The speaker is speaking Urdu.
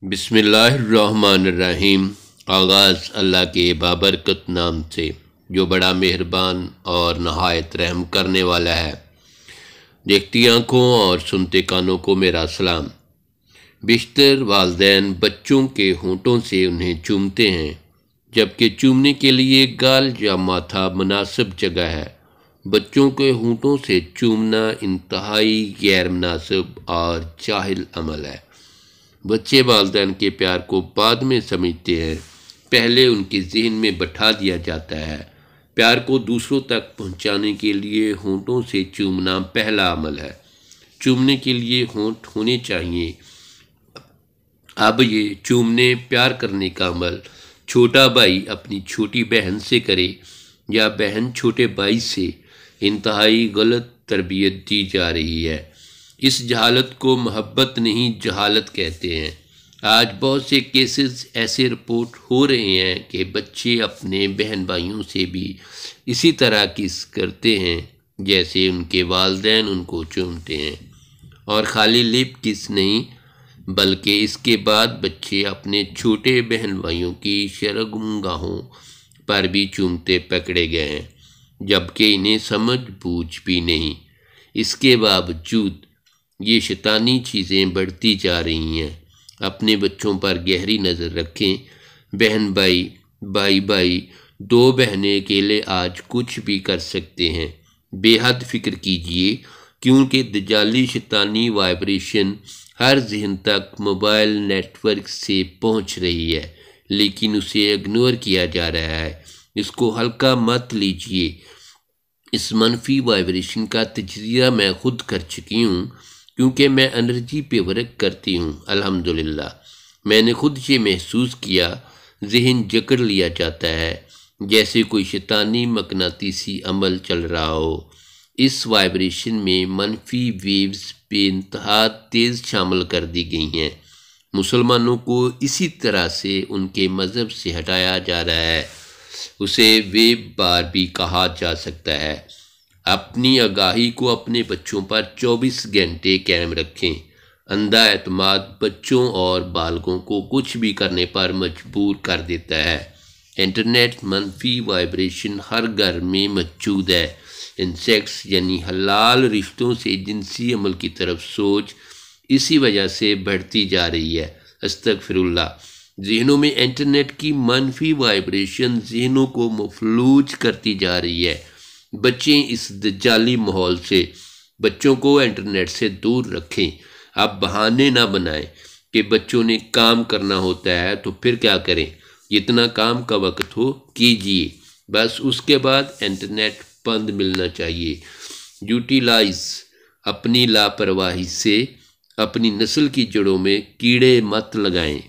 بسم اللہ الرحمن الرحیم۔ آغاز اللہ کے بابرکت نام سے جو بڑا مہربان اور نہایت رحم کرنے والا ہے۔ دیکھتی آنکھوں اور سنتے کانوں کو میرا سلام۔ بیشتر والدین بچوں کے ہونٹوں سے انہیں چومتے ہیں، جبکہ چومنے کے لیے گال یا ماتھا مناسب جگہ ہے۔ بچوں کے ہونٹوں سے چومنا انتہائی غیر مناسب اور جاہل عمل ہے۔ بچے والدین کے پیار کو بعد میں سمجھتے ہیں، پہلے ان کے ذہن میں بٹھا دیا جاتا ہے۔ پیار کو دوسروں تک پہنچانے کے لیے ہونٹوں سے چومنا پہلا عمل ہے۔ چومنے کے لیے ہونٹ ہونے چاہیے۔ اب یہ چومنے پیار کرنے کا عمل چھوٹا بھائی اپنی چھوٹی بہن سے کرے یا بہن چھوٹے بھائی سے، انتہائی غلط تربیت دی جا رہی ہے۔ اس جہالت کو محبت نہیں جہالت کہتے ہیں۔ آج بہت سے کیسز ایسے رپورٹ ہو رہے ہیں کہ بچے اپنے بہن بھائیوں سے بھی اسی طرح کس کرتے ہیں جیسے ان کے والدین ان کو چومتے ہیں، اور خالی لپ کس نہیں بلکہ اس کے بعد بچے اپنے چھوٹے بہن بھائیوں کی شرمگاہوں پر بھی چومتے پکڑے گئے ہیں، جبکہ انہیں سمجھ بوجھ بھی نہیں۔ اس کے باوجود یہ شیطانی چیزیں بڑھتی جا رہی ہیں۔ اپنے بچوں پر گہری نظر رکھیں۔ بہن بھائی، بھائی بھائی، دو بہنیں اکیلے آج کچھ بھی کر سکتے ہیں۔ بے حد فکر کیجئے، کیونکہ دجالی شیطانی وائبریشن ہر ذہن تک موبائل نیٹ ورک سے پہنچ رہی ہے، لیکن اسے اگنور کیا جا رہا ہے۔ اس کو ہلکا مت لیجئے۔ اس منفی وائبریشن کا تجزیہ میں خود کر چکی ہوں، کیونکہ میں انرجی پہ ورک کرتی ہوں۔ الحمدللہ میں نے خود یہ محسوس کیا، ذہن جکڑ لیا جاتا ہے، جیسے کوئی شیطانی مقناطیسی عمل چل رہا ہو۔ اس وائبریشن میں منفی ویوز بے انتہا تیز شامل کر دی گئی ہیں۔ مسلمانوں کو اسی طرح سے ان کے مذہب سے ہٹایا جا رہا ہے۔ اسے ویب بار بھی کہا جا سکتا ہے۔ اپنی آگاہی کو اپنے بچوں پر 24 گھنٹے قائم رکھیں۔ اندھا اعتماد بچوں اور بالغوں کو کچھ بھی کرنے پر مجبور کر دیتا ہے۔ انٹرنیٹ منفی وائبریشن ہر گھر میں موجود ہے۔ انسیکس یعنی حلال رشتوں سے جنسی عمل کی طرف سوچ اسی وجہ سے بڑھتی جا رہی ہے۔ استغفر اللہ۔ ذہنوں میں انٹرنیٹ کی منفی وائبریشن ذہنوں کو مفلوج کرتی جا رہی ہے۔ بچیں اس دجالی ماحول سے، بچوں کو انٹرنیٹ سے دور رکھیں۔ اب بہانے نہ بنائیں کہ بچوں نے کام کرنا ہوتا ہے تو پھر کیا کریں، جتنا کام کا وقت ہو کیجئے، بس اس کے بعد انٹرنیٹ بند ملنا چاہیے۔ یوٹیلائز۔ اپنی لاپرواہی سے اپنی نسل کی جڑوں میں کیڑے مت لگائیں۔